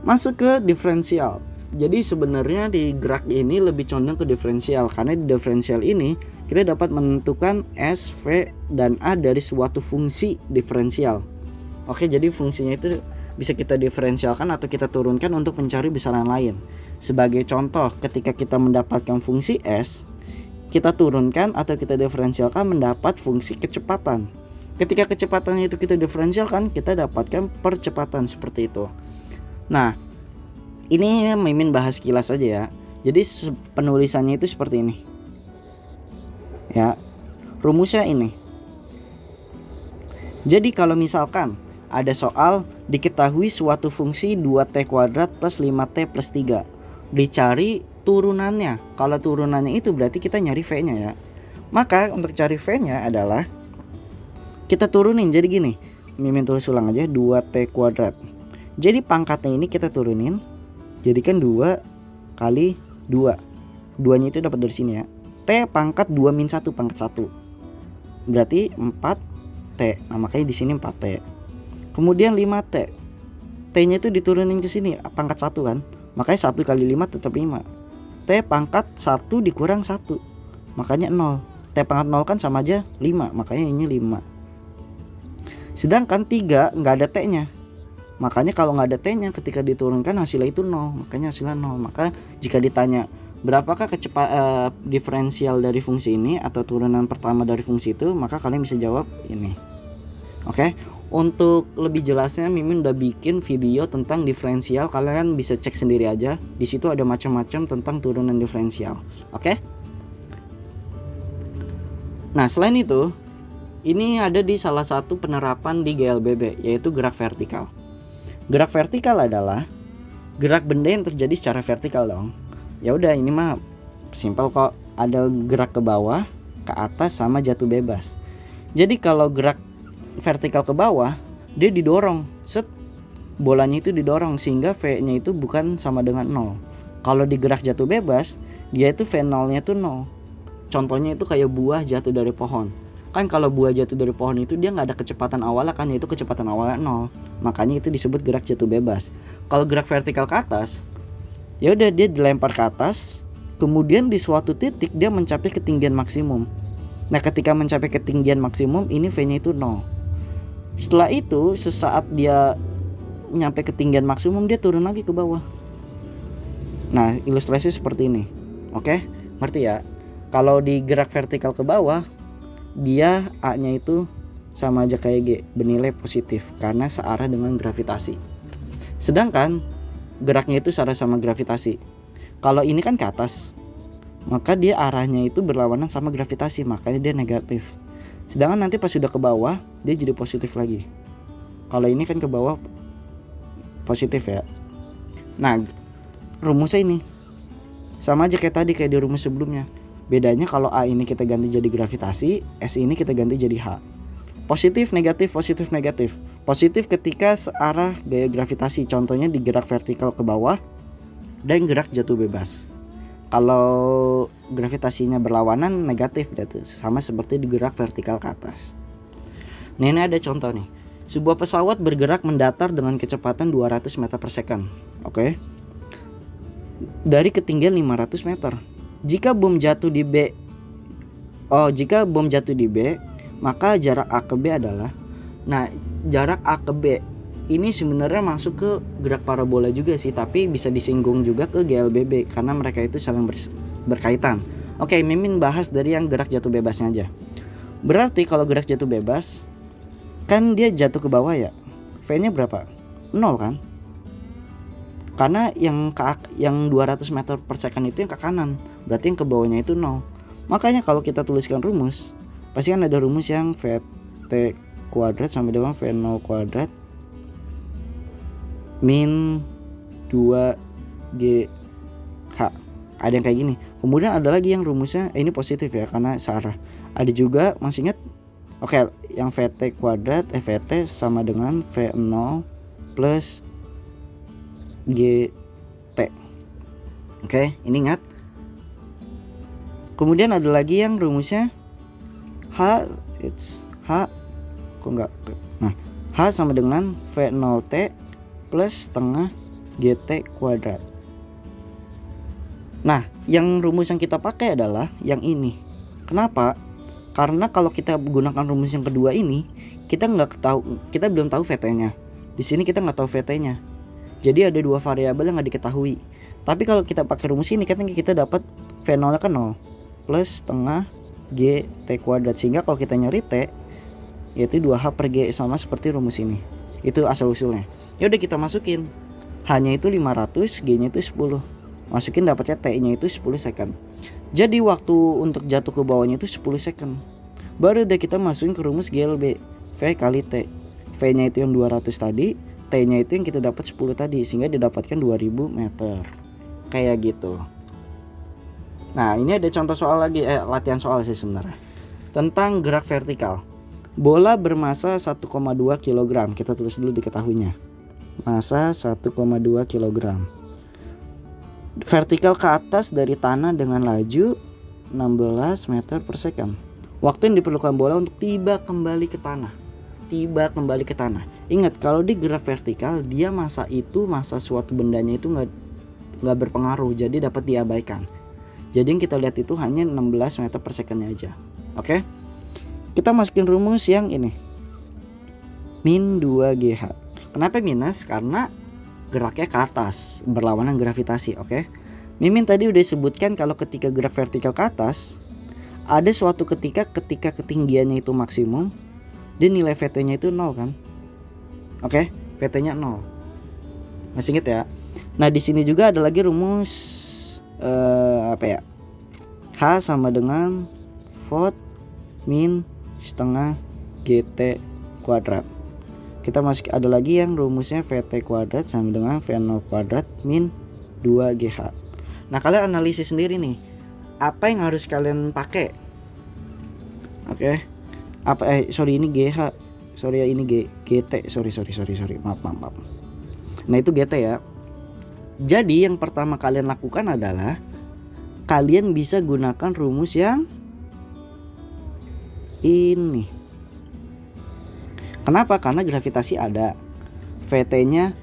Masuk ke diferensial. Jadi sebenarnya di gerak ini lebih condong ke diferensial, karena di diferensial ini kita dapat menentukan S, V, dan A dari suatu fungsi diferensial. Oke, jadi fungsinya itu bisa kita diferensialkan atau kita turunkan untuk mencari besaran lain. Sebagai contoh, ketika kita mendapatkan fungsi S, kita turunkan atau kita diferensialkan mendapat fungsi kecepatan. Ketika kecepatannya itu kita diferensialkan, kita dapatkan percepatan seperti itu. Nah, ini Mimin bahas kilas aja ya. Jadi penulisannya itu seperti ini. Ya, rumusnya ini. Jadi kalau misalkan ada soal diketahui suatu fungsi 2t kuadrat plus 5t plus 3, dicari turunannya. Kalau turunannya itu berarti kita nyari v-nya ya. Maka untuk cari v-nya adalah kita turunin. Jadi gini, Mimin tulis ulang aja, 2t kuadrat. Jadi pangkatnya ini kita turunin, jadikan 2 kali 2. 2-nya itu dapat dari sini ya. T pangkat 2 min 1 pangkat 1. Berarti 4T. Nah, makanya di sini 4T. Kemudian 5T. T-nya itu diturunin ke sini pangkat 1 kan. Makanya 1 kali 5 tetap 5. T pangkat 1 dikurang 1. Makanya 0. T pangkat 0 kan sama aja 5, makanya ini 5. Sedangkan 3 enggak ada T-nya. Makanya kalau nggak ada T-nya ketika diturunkan hasilnya itu 0, makanya hasilnya 0. Maka jika ditanya berapakah diferensial dari fungsi ini atau turunan pertama dari fungsi itu, maka kalian bisa jawab ini. Oke. Untuk lebih jelasnya Mimin udah bikin video tentang diferensial, kalian bisa cek sendiri aja. Di situ ada macam-macam tentang turunan diferensial. Oke. Nah, selain itu, ini ada di salah satu penerapan di GLBB, yaitu gerak vertikal. Gerak vertikal adalah gerak benda yang terjadi secara vertikal dong. Ya udah, ini mah simpel kok. Ada gerak ke bawah, ke atas, sama jatuh bebas. Jadi kalau gerak vertikal ke bawah, dia didorong, set, bolanya itu didorong sehingga V-nya itu bukan sama dengan 0. Kalau di gerak jatuh bebas, dia itu V0-nya itu 0. Contohnya itu kayak buah jatuh dari pohon. Kan kalau buah jatuh dari pohon itu dia nggak ada kecepatan awalnya kan, yaitu kecepatan awalnya 0. Makanya itu disebut gerak jatuh bebas. Kalau gerak vertikal ke atas, ya udah dia dilempar ke atas, kemudian di suatu titik dia mencapai ketinggian maksimum. Nah, ketika mencapai ketinggian maksimum, ini V-nya itu 0. Setelah itu, sesaat dia nyampe ketinggian maksimum, dia turun lagi ke bawah. Nah, ilustrasi seperti ini. Oke, ngerti ya? Kalau di gerak vertikal ke bawah, dia A-nya itu sama aja kayak G, bernilai positif karena searah dengan gravitasi. Sedangkan geraknya itu searah sama gravitasi. Kalau ini kan ke atas, maka dia arahnya itu berlawanan sama gravitasi, makanya dia negatif. Sedangkan nanti pas sudah ke bawah, dia jadi positif lagi. Kalau ini kan ke bawah positif ya. Nah, rumusnya ini sama aja kayak tadi, kayak di rumus sebelumnya. Bedanya kalau A ini kita ganti jadi gravitasi, S ini kita ganti jadi H. Positif, negatif, positif, negatif. Positif ketika searah gaya gravitasi, contohnya di gerak vertikal ke bawah dan gerak jatuh bebas. Kalau gravitasinya berlawanan, negatif, itu sama seperti di gerak vertikal ke atas. Nah, ini ada contoh nih. Sebuah pesawat bergerak mendatar dengan kecepatan 200 meter per second. Oke. Dari ketinggian 500 meter. Jika bom jatuh di B, maka jarak A ke B adalah, nah, jarak A ke B ini sebenarnya masuk ke gerak parabola juga sih, tapi bisa disinggung juga ke GLBB karena mereka itu saling berkaitan. Oke, Mimin bahas dari yang gerak jatuh bebasnya aja. Berarti kalau gerak jatuh bebas kan dia jatuh ke bawah ya, V-nya berapa? 0 kan? Karena yang 200 meter per second itu yang ke kanan, berarti yang ke bawahnya itu 0. Makanya kalau kita tuliskan rumus, pasti kan ada rumus yang VT kuadrat sama dengan V0 kuadrat min 2GH. Ada yang kayak gini. Kemudian ada lagi yang rumusnya, ini positif ya karena searah. Ada juga, masih ingat? Oke, yang VT kuadrat, VT sama dengan V0 plus GT. Oke, ini ingat. Kemudian ada lagi yang rumusnya H kok enggak. Nah, H sama dengan V0T plus setengah GT kuadrat. Nah, yang rumus yang kita pakai adalah yang ini. Kenapa? Karena kalau kita gunakan rumus yang kedua ini, kita belum tahu VT-nya. Di sini kita nggak tahu VT-nya. Jadi ada dua variabel yang nggak diketahui. Tapi kalau kita pakai rumus ini, kan kita dapat V0-nya kan 0 plus setengah G T kuadrat. Sehingga kalau kita nyari T, yaitu 2H per G, sama seperti rumus ini. Itu asal usulnya. Ya udah kita masukin. H-nya itu 500, G-nya itu 10. Masukin dapatnya T-nya itu 10 second. Jadi waktu untuk jatuh ke bawahnya itu 10 second. Baru deh kita masukin ke rumus GLB, V kali T. V-nya itu yang 200 tadi, T-nya itu yang kita dapat 10 tadi, sehingga didapatkan 2000 meter. Kayak gitu. Nah, ini ada contoh soal lagi, latihan soal sih sebenarnya. Tentang gerak vertikal. Bola bermasa 1,2 kg. Kita tulis dulu diketahuinya. Masa 1,2 kg. Vertikal ke atas dari tanah dengan laju 16 meter per second. Waktu yang diperlukan bola untuk tiba kembali ke tanah. Ingat, kalau di gerak vertikal, dia masa suatu bendanya itu nggak berpengaruh, jadi dapat diabaikan. Jadi yang kita lihat itu hanya 16 meter per secondnya aja. Oke? Kita masukin rumus yang ini. Min 2GH. Kenapa minus? Karena geraknya ke atas, berlawanan gravitasi. Oke? Mimin tadi udah disebutkan kalau ketika gerak vertikal ke atas, ada suatu ketika ketinggiannya itu maksimum, dan nilai VT-nya itu 0 kan? Oke? VT-nya 0. Masih inget ya? Nah, di sini juga ada lagi rumus H sama dengan VOT min setengah GT kuadrat. Kita masih ada lagi yang rumusnya VT kuadrat sama dengan V0 kuadrat min 2GH. Nah, kalian analisis sendiri nih. Apa yang harus kalian pakai? Oke. Ini GH. Sorry ya, ini GT. Sorry. Maaf. Nah, itu GT ya. Jadi yang pertama kalian lakukan adalah kalian bisa gunakan rumus yang ini. Kenapa? Karena gravitasi ada. VT-nya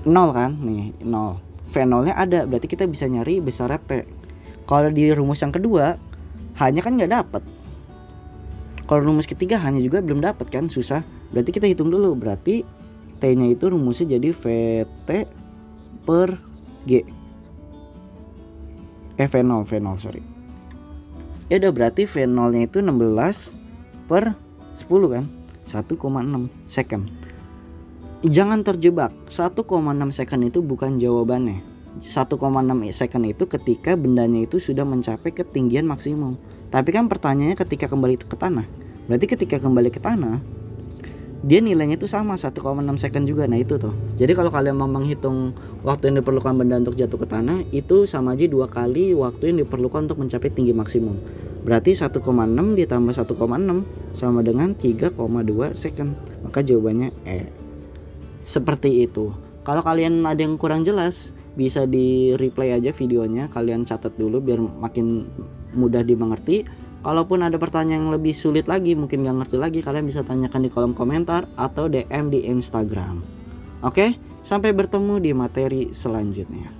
0 kan? Nih, 0. V0-nya ada, berarti kita bisa nyari besarnya T. Kalau di rumus yang kedua, H-nya kan nggak dapat. Kalau rumus ketiga H-nya juga belum dapat kan, susah. Berarti kita hitung dulu. Berarti T-nya itu rumusnya jadi VT per G. V0 sorry. Ya udah, berarti V0-nya itu 16 per 10 kan? 1,6 second. Jangan terjebak. 1,6 second itu bukan jawabannya. 1,6 second itu ketika bendanya itu sudah mencapai ketinggian maksimum. Tapi kan pertanyaannya ketika kembali ke tanah. Berarti ketika kembali ke tanah, dia nilainya itu sama 1,6 second juga. Nah, itu tuh. Jadi kalau kalian mau menghitung waktu yang diperlukan benda untuk jatuh ke tanah, itu sama aja 2 kali waktu yang diperlukan untuk mencapai tinggi maksimum. Berarti 1,6 ditambah 1,6 sama dengan 3,2 second. Maka jawabannya E. Seperti itu. Kalau kalian ada yang kurang jelas, bisa di replay aja videonya, kalian catat dulu biar makin mudah dimengerti. Kalaupun ada pertanyaan yang lebih sulit lagi, mungkin gak ngerti lagi, kalian bisa tanyakan di kolom komentar atau DM di Instagram. Oke, sampai bertemu di materi selanjutnya.